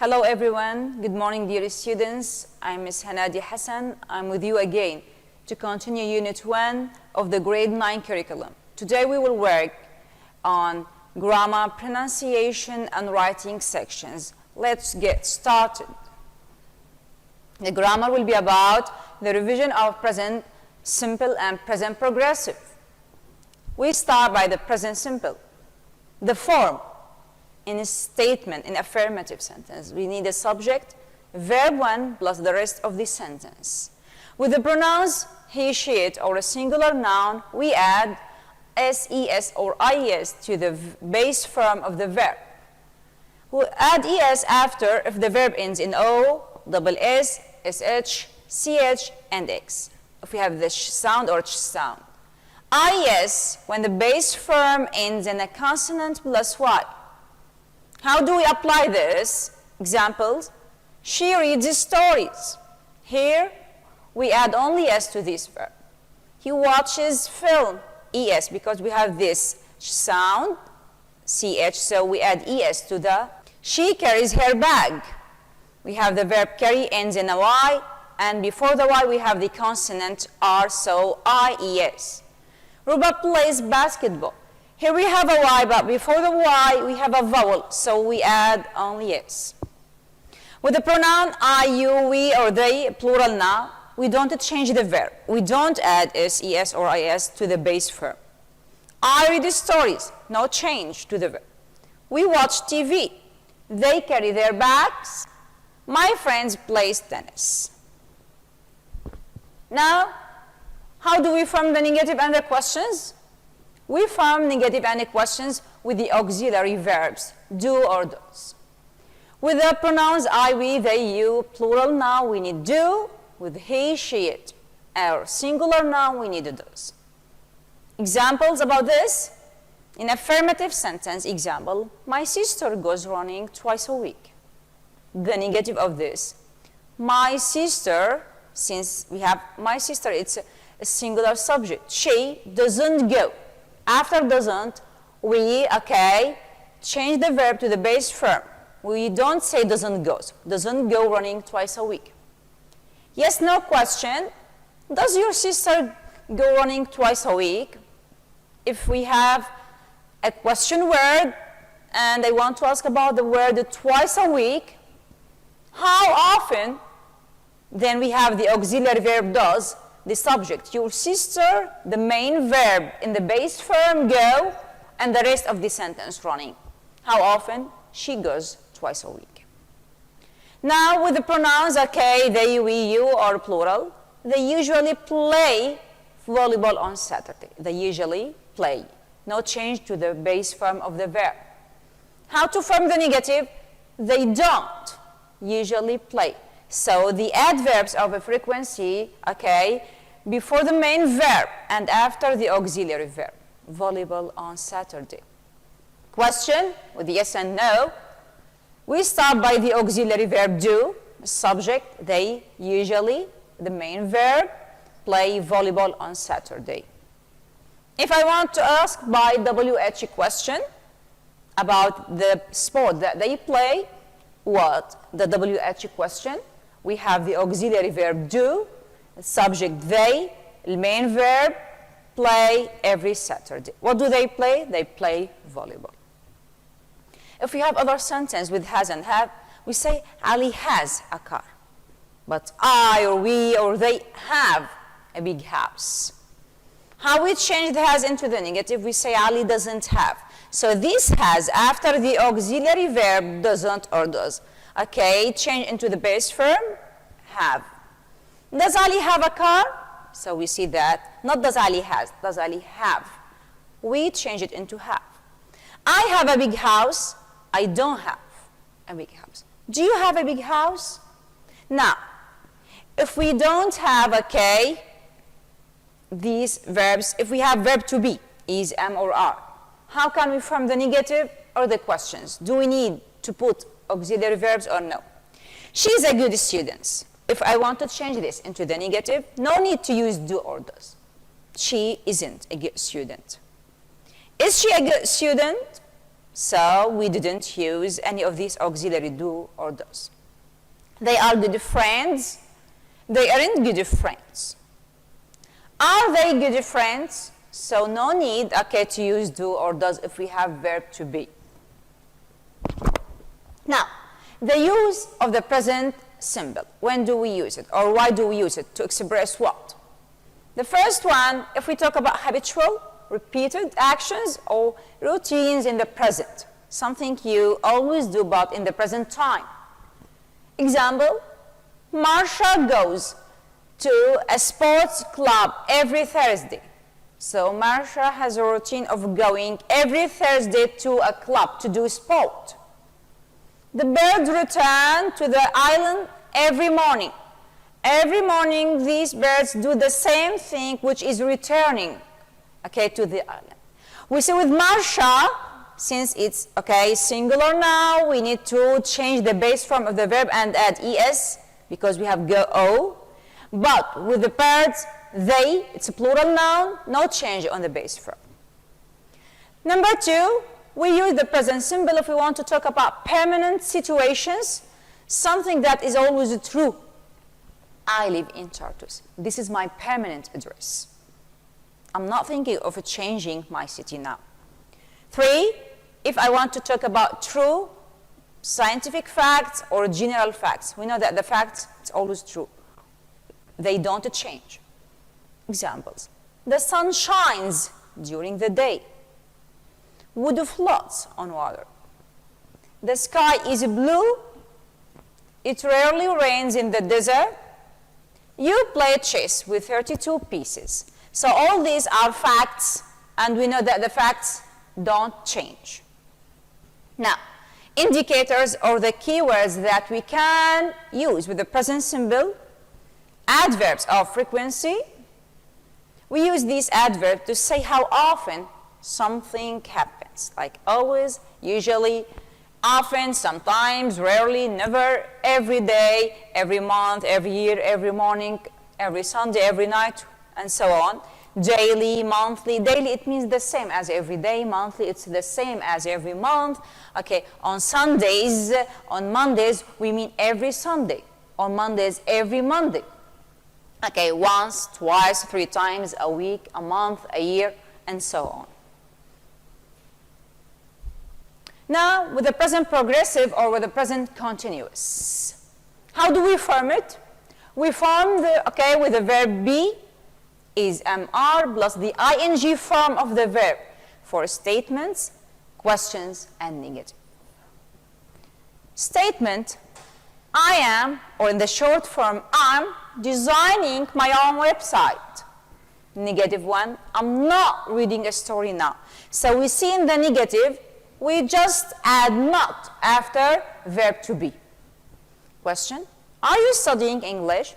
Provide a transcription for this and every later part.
Hello everyone, good morning dear students. I'm Ms. Hanadi Hassan. I'm with you again to continue Unit 1 of the Grade 9 curriculum. Today we will work on grammar, pronunciation, and writing sections. Let's get started. The grammar will be about the revision of present simple and present progressive. We start by the present simple. The form. In a statement, in affirmative sentence, we need a subject, verb 1 plus the rest of the sentence. With the pronouns he, she, it, or a singular noun, we add ses or ies to the base form of the verb. We'll add es after if the verb ends in o, double s, sh, ch, and x. If we have the sh sound or ch sound. Is when the base form ends in a consonant plus y. How do we apply this? Examples, she reads stories. Here, we add only s to this verb. He watches film, es, because we have this sound, ch, so we add es to the. She carries her bag. We have the verb carry ends in a y, and before the y we have the consonant r, so ies. Ruba plays basketball. Here we have a y, but before the y, we have a vowel, so we add only s. With the pronoun I, you, we, or they, plural now, we don't change the verb. We don't add ses or is to the base form. I read stories, no change to the verb. We watch TV. They carry their bags. My friends play tennis. Now, how do we form the negative and the questions? We form negative and questions with the auxiliary verbs, do or does. With the pronouns I, we, they, you, plural noun, we need do. With he, she, it. Our singular noun, we need does. Examples about this? In affirmative sentence example, my sister goes running twice a week. The negative of this, my sister, since we have my sister, it's a singular subject. She doesn't go. After doesn't, we, change the verb to the base form. We don't say doesn't go. Doesn't go running twice a week. Yes, no question. Does your sister go running twice a week? If we have a question word, and I want to ask about the word twice a week, how often? Then we have the auxiliary verb does. The subject, your sister, the main verb in the base form, go, and the rest of the sentence running. How often? She goes twice a week. Now with the pronouns, they, we, you, or plural, they usually play volleyball on Saturday. They usually play. No change to the base form of the verb. How to form the negative? They don't usually play. So the adverbs of a frequency, before the main verb and after the auxiliary verb. Volleyball on Saturday. Question with yes and no. We start by the auxiliary verb do, subject, they, usually, the main verb, play volleyball on Saturday. If I want to ask by WH question about the sport that they play, what? The WH question. We have the auxiliary verb do, the subject they, the main verb play every Saturday. What do they play? They play volleyball. If we have other sentence with has and have, we say Ali has a car. But I or we or they have a big house. How we change the has into the negative? We say Ali doesn't have. So this has after the auxiliary verb doesn't or does. Change into the base form, have. Does Ali have a car? So we see that. Not does Ali has, does Ali have? We change it into have. I have a big house. I don't have a big house. Do you have a big house? Now, if we don't have, these verbs, if we have verb to be, is, am, or are, how can we form the negative or the questions? Do we need to put auxiliary verbs or no? She's a good student. If I want to change this into the negative, no need to use do or does. She isn't a good student. Is she a good student? So we didn't use any of these auxiliary do or does. They are good friends. They aren't good friends. Are they good friends? So no need, okay, to use do or does if we have verb to be. Now, the use of the present simple. When do we use it? Or why do we use it? To express what? The first one, if we talk about habitual, repeated actions or routines in the present. Something you always do but in the present time. Example, Marsha goes to a sports club every Thursday. So Marsha has a routine of going every Thursday to a club to do sport. The birds return to the island every morning. Every morning these birds do the same thing, which is returning, okay, to the island. We see with Marsha, since it's, okay, singular now, we need to change the base form of the verb and add es because we have go. But with the birds, they, it's a plural noun, no change on the base form. Number two, we use the present simple if we want to talk about permanent situations, something that is always true. I live in Tartus. This is my permanent address. I'm not thinking of changing my city now. Three, if I want to talk about true scientific facts or general facts, we know that the facts, it's always true. They don't change. Examples. The sun shines during the day. Wood floats on water. The sky is blue. It rarely rains in the desert. You play chess with 32 pieces. So all these are facts, and we know that the facts don't change. Now, indicators or the keywords that we can use with the present simple, adverbs of frequency. We use these adverbs to say how often something happens, like always, usually, often, sometimes, rarely, never, every day, every month, every year, every morning, every Sunday, every night, and so on. Daily, monthly. Daily, it means the same as every day. Monthly, it's the same as every month. Okay, on Sundays, on Mondays, we mean every Sunday. On Mondays, every Monday. Okay, once, twice, 3 times a week, a month, a year, and so on. Now, with the present progressive or with the present continuous. How do we form it? We form the, okay, with the verb be is MR plus the ing form of the verb for statements, questions, and negative. Statement, I am, or in the short form, I'm designing my own website. Negative one, I'm not reading a story now. So we see in the negative, we just add not after verb to be. Question, are you studying English?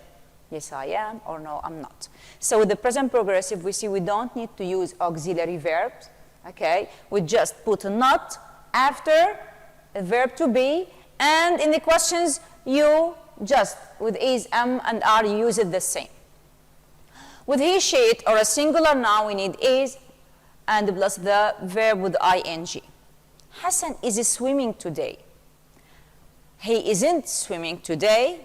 Yes, I am, or no, I'm not. So with the present progressive, we see we don't need to use auxiliary verbs, okay? We just put not after a verb to be, and in the questions, you just, with is, am, and are, you use it the same. With he, she, it, or a singular noun, we need is, and plus the verb with ing. Hassan is swimming today. He isn't swimming today.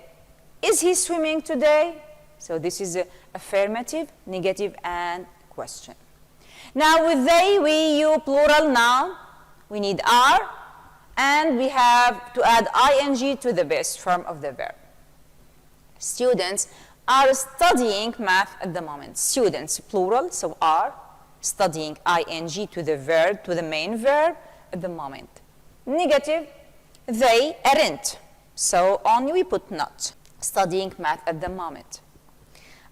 Is he swimming today? So this is affirmative, negative, and question. Now with they, we, you, plural noun, we need are, and we have to add ing to the base form of the verb. Students are studying math at the moment. Students, plural, so are, studying ing to the verb, to the main verb at the moment. Negative, they aren't. So only we put not. Studying math at the moment.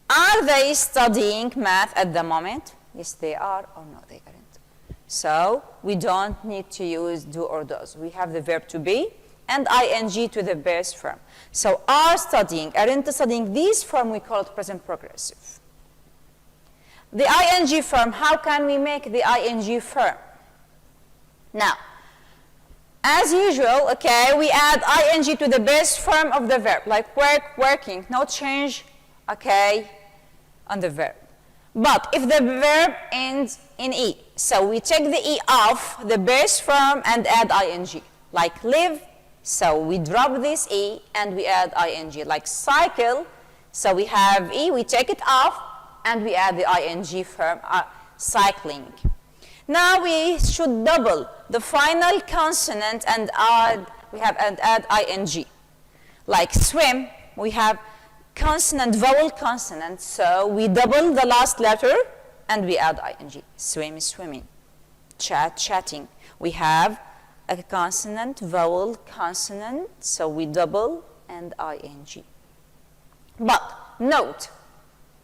Are they studying math at the moment? Yes, they are, or no, they aren't. So we don't need to use do or does. We have the verb to be and ing to the base form. So are studying, aren't studying, this form we call it present progressive. The ing form, how can we make the ing form? Now, as usual, okay, we add ing to the base form of the verb, like work, working, no change, okay, on the verb. But if the verb ends in e, so we take the E off the base form and add ing. Like live, so we drop this E and we add ing. Like cycle, so we have E, we take it off and we add the ing form, cycling. Now we should double the final consonant and add ing. Like swim, we have consonant, vowel consonant, so we double the last letter and we add ing. Swim is swimming. Chat, chatting. We have a consonant, vowel, consonant, so we double and ing. But note,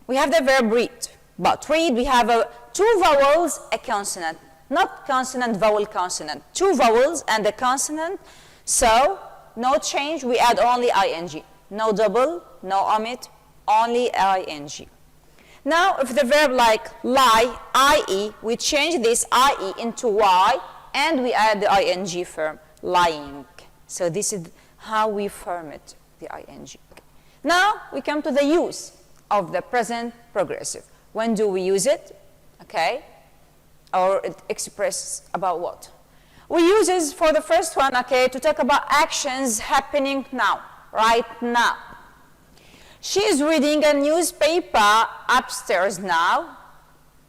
we have the verb read. But read, we have two vowels, a consonant. Not consonant, vowel, consonant. Two vowels and a consonant. So, no change, we add only ing. No double, no omit, only ing. Now, if the verb like lie, ie, we change this ie into y, and we add the ing form, lying. So this is how we form it, the ing. Now, we come to the use of the present progressive. When do we use it? Okay? Or it expresses about what? We use it for the first one, okay, to talk about actions happening now, right now. She is reading a newspaper upstairs now.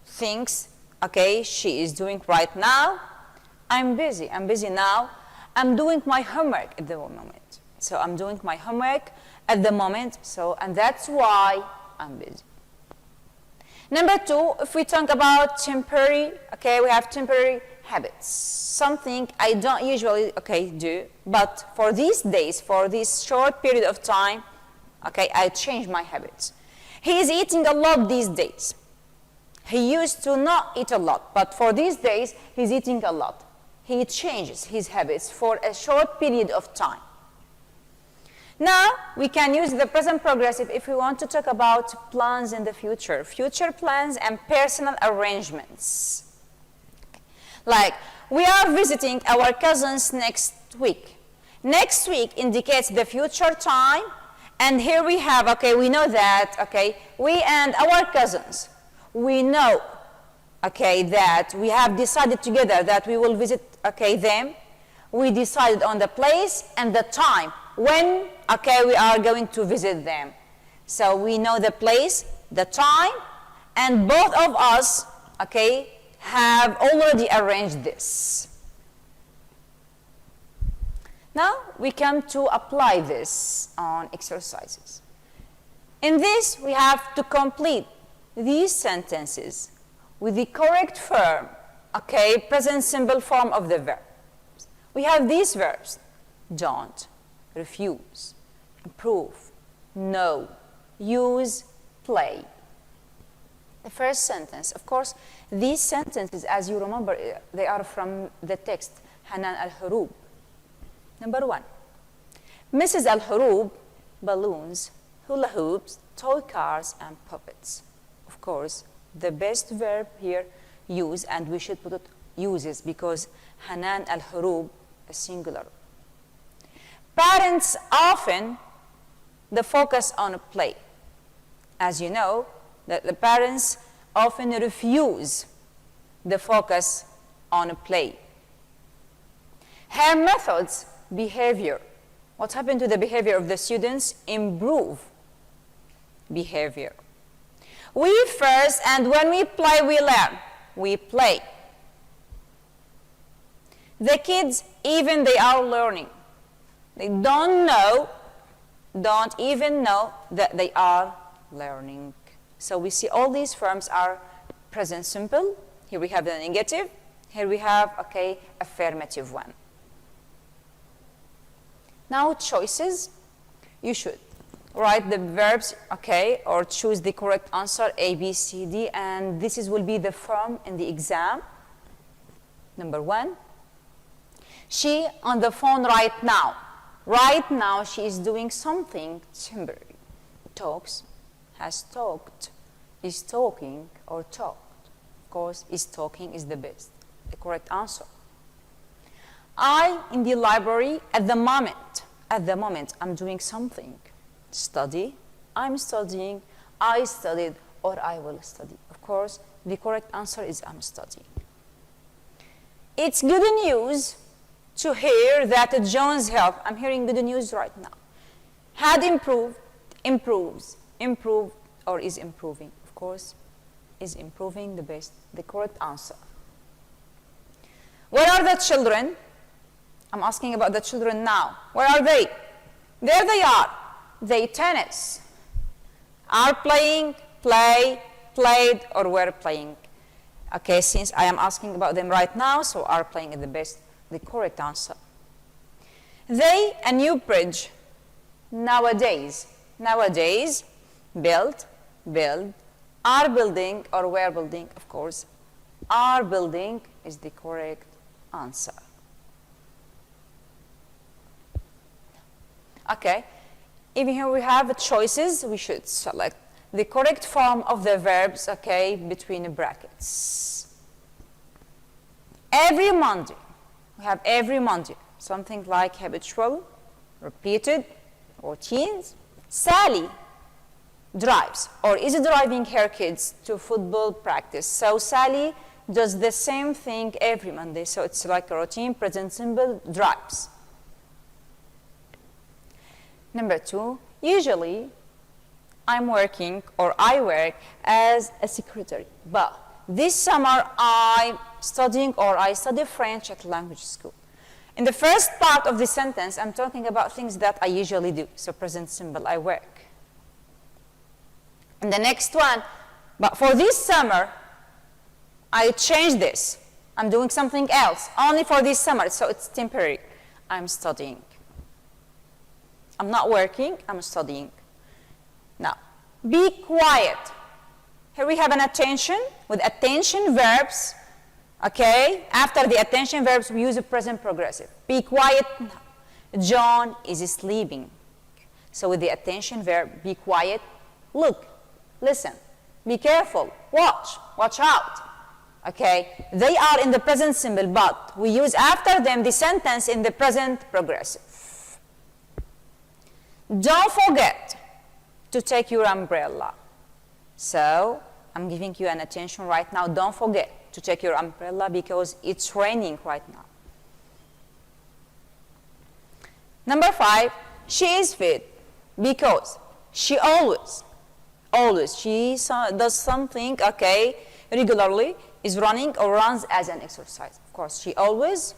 Things, okay, she is doing right now. I'm busy now. I'm doing my homework at the moment. So I'm doing my homework at the moment, so, and that's why I'm busy. Number two, if we talk about temporary, okay, we have temporary habits. Something I don't usually, okay, do, but for these days, for this short period of time, okay, I change my habits. He is eating a lot these days. He used to not eat a lot, but for these days, he's eating a lot. He changes his habits for a short period of time. Now, we can use the present progressive if we want to talk about plans in the future plans and personal arrangements. Like, we are visiting our cousins next week. Next week indicates the future time, and here we have, okay, we know that, okay, we and our cousins, we know, okay, that we have decided together that we will visit, okay, them. We decided on the place and the time when, okay, we are going to visit them. So we know the place, the time, and both of us, okay, have already arranged this. Now we come to apply this on exercises. In this, we have to complete these sentences with the correct form, okay, present simple form of the verb. We have these verbs: don't, refuse, improve, know, use, play. The first sentence, of course, these sentences, as you remember, they are from the text, Hanan al-Hurub. Number one, Mrs. al-Hurub, balloons, hula hoops, toy cars, and puppets. Of course, the best verb here, use, and we should put it uses because Hanan al-Hurub is singular. Parents often, the focus on play. As you know, the parents often refuse the focus on play. Her methods, behavior. What happened to the behavior of the students? Improve behavior. We first, and when we play, we learn. We play. The kids, even they are learning. They don't even know that they are learning. So we see all these forms are present simple. Here we have the negative. Here we have, okay, affirmative one. Now choices. You should write the verbs, okay, or choose the correct answer, A, B, C, D, and this will be the form in the exam. Number one, she on the phone right now. Right now, she is doing something temporary. Talks, has talked, is talking, or talked. Of course, is talking is the best, the correct answer. I in the library at the moment, I'm doing something. Study, I'm studying, I studied, or I will study. Of course, the correct answer is I'm studying. It's good news to hear that John's health, I'm hearing good news right now, had improved, improves, improved, or is improving. Of course, is improving the correct answer. Where are the children? I'm asking about the children now. Where are they? There they are. They tennis. Are playing, play, played, or were playing. Okay, since I am asking about them right now, so are playing is the correct answer. They, a new bridge. Nowadays, build, are building, or were building, of course. Are building is the correct answer. Okay, even here we have choices. We should select the correct form of the verbs, okay, between the brackets. Every Monday, we have every Monday, something like habitual, repeated, routines. Sally drives, or is driving her kids to football practice. So Sally does the same thing every Monday. So it's like a routine, present simple, drives. Number 2, usually I'm working or I work as a secretary, but this summer I'm studying or I study French at language school. In the first part of the sentence, I'm talking about things that I usually do. So present simple, I work. And the next one, but for this summer, I changed this. I'm doing something else, only for this summer, so it's temporary. I'm studying. I'm not working, I'm studying. Now, be quiet. Here we have an attention with attention verbs. Okay, after the attention verbs, we use a present progressive. Be quiet. John is sleeping. So with the attention verb, be quiet, look, listen, be careful, watch out. Okay, they are in the present simple, but we use after them the sentence in the present progressive. Don't forget to take your umbrella. So I'm giving you an attention right now. Don't forget to take your umbrella because it's raining right now. Number 5, she is fit because she always, she does something, okay, regularly, is running or runs as an exercise. Of course, she always,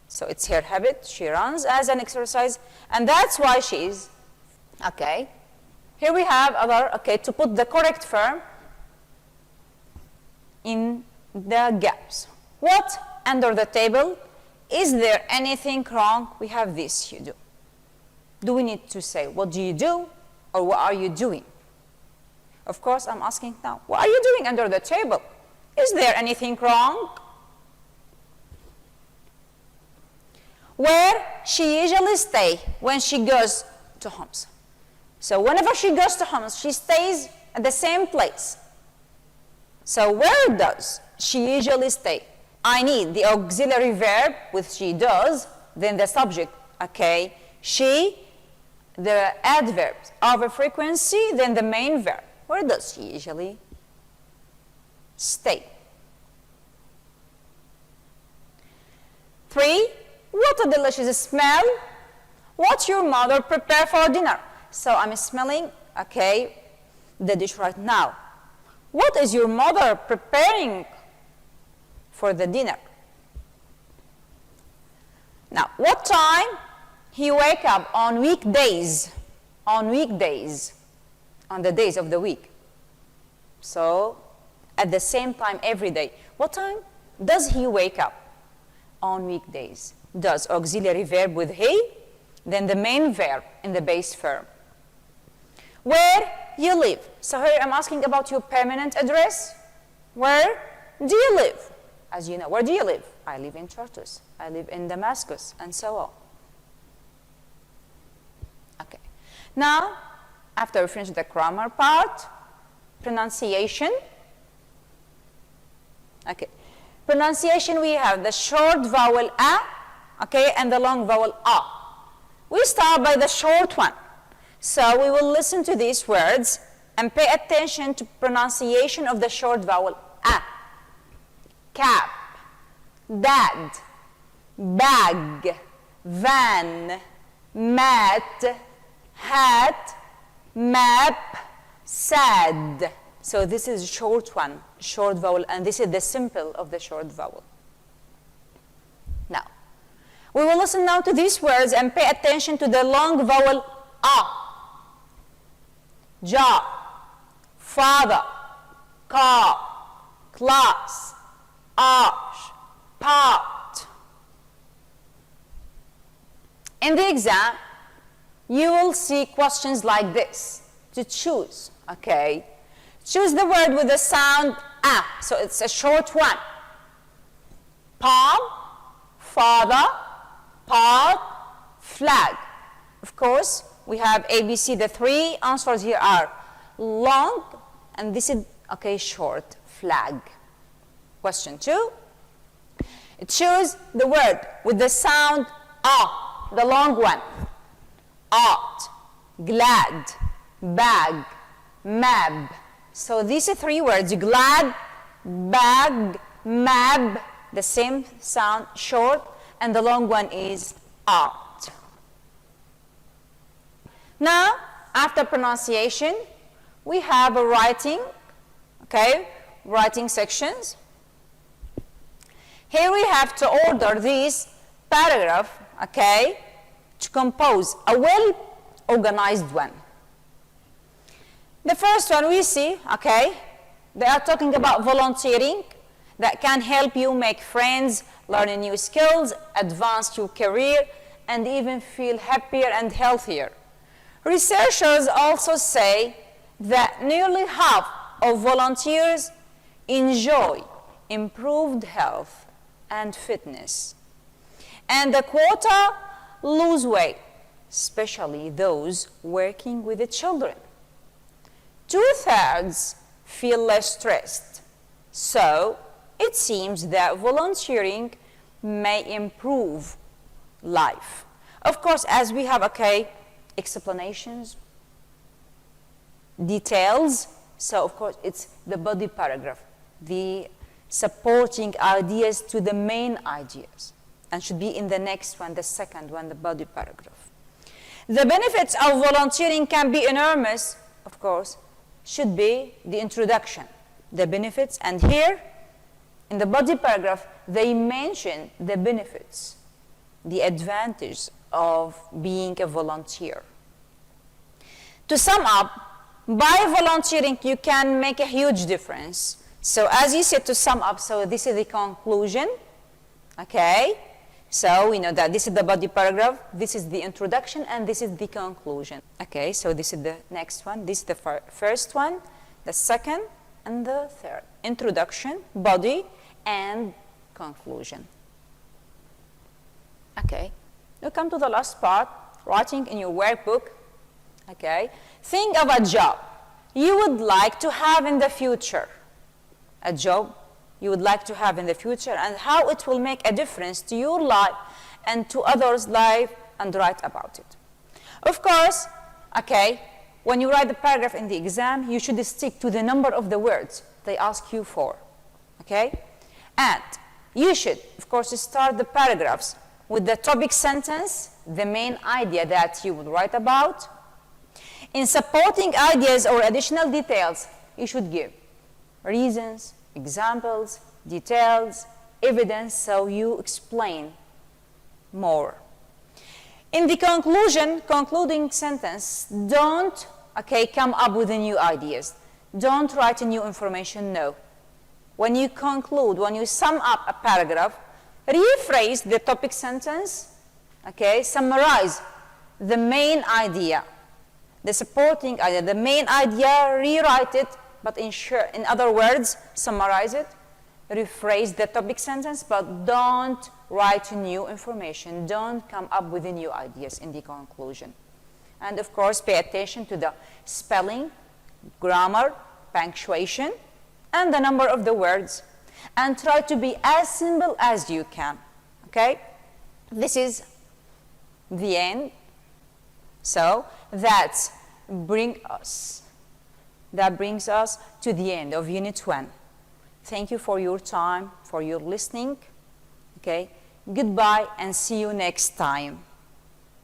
so it's her habit, she runs as an exercise, and that's why she is, okay. Here we have other, okay, to put the correct form in the gaps. What under the table? Is there anything wrong? We have this, you do. Do we need to say, what do you do? Or what are you doing? Of course, I'm asking now, what are you doing under the table? Is there anything wrong? Where she usually stays when she goes to homes. So whenever she goes to homes, she stays at the same place. So where does she usually stay? I need the auxiliary verb with she does, then the subject, okay, she, the adverbs of a frequency, then the main verb. Where does she usually stay? 3, what a delicious smell. What your mother prepare for dinner? So I'm smelling, okay, the dish right now. What is your mother preparing for the dinner? Now, what time he wake up on weekdays? On weekdays, on the days of the week. So, at the same time every day. What time does he wake up? On weekdays. Does auxiliary verb with he, then the main verb in the base form. Where you live. So here I'm asking about your permanent address. Where do you live? As you know, where do you live? I live in Tartus. I live in Damascus, and so on. Okay. Now, after we finish the grammar part, pronunciation. Okay. Pronunciation, we have the short vowel a, okay, and the long vowel a. We start by the short one. So we will listen to these words and pay attention to pronunciation of the short vowel a. Cap, dad, bag, van, mat, hat, map, sad. So this is a short one, short vowel, and this is the simple of the short vowel. Now, we will listen now to these words and pay attention to the long vowel a. Job, father, car, class, arch, part. In the exam, you will see questions like this to choose, okay? Choose the word with the sound a, so it's a short one. Palm, father, part, flag. Of course, we have A, B, C. The three answers here are long, and this is, okay, short, flag. Question 2. Choose the word with the sound a, the long one. Art, glad, bag, mab. So these are three words, glad, bag, mab, the same sound, short, and the long one is art. Now, after pronunciation, we have a writing, okay, writing sections. Here we have to order these paragraphs, okay, to compose a well-organized one. The first one we see, okay, they are talking about volunteering that can help you make friends, learn new skills, advance your career, and even feel happier and healthier. Researchers also say that nearly half of volunteers enjoy improved health and fitness. And a quarter lose weight, especially those working with the children. 2/3 feel less stressed. So it seems that volunteering may improve life. Of course, as we have, okay, explanations, details, so of course it's the body paragraph, the supporting ideas to the main ideas, and should be in the next one, the second one, the body paragraph. The benefits of volunteering can be enormous, of course, should be the introduction, the benefits, and here in the body paragraph they mention the benefits, the advantage of being a volunteer. To sum up, by volunteering you can make a huge difference. So as you said, to sum up, so this is the conclusion, okay? So we know that this is the body paragraph, this is the introduction, and this is the conclusion. Okay, so this is the next one, this is the first one, the second, and the third. Introduction, body, and conclusion. Okay, we come to the last part, writing in your workbook. Okay, think of a job you would like to have in the future. A job you would like to have in the future and how it will make a difference to your life and to others' life, and write about it. Of course, okay, when you write the paragraph in the exam, you should stick to the number of the words they ask you for, okay? And you should, of course, start the paragraphs with the topic sentence, the main idea that you would write about. In supporting ideas or additional details, you should give reasons, examples, details, evidence, so you explain more. In the conclusion, concluding sentence, don't, okay, come up with the new ideas. Don't write a new information, no. When you conclude, when you sum up a paragraph, rephrase the topic sentence, okay, summarize the main idea, the supporting idea, the main idea, rewrite it, but in other words, summarize it, rephrase the topic sentence, but don't write new information. Don't come up with the new ideas in the conclusion. And of course, pay attention to the spelling, grammar, punctuation, and the number of the words, and try to be as simple as you can, okay? This is the end. So that brings us to the end of Unit 1. Thank you for your time, for your listening, Okay? Goodbye and see you next time.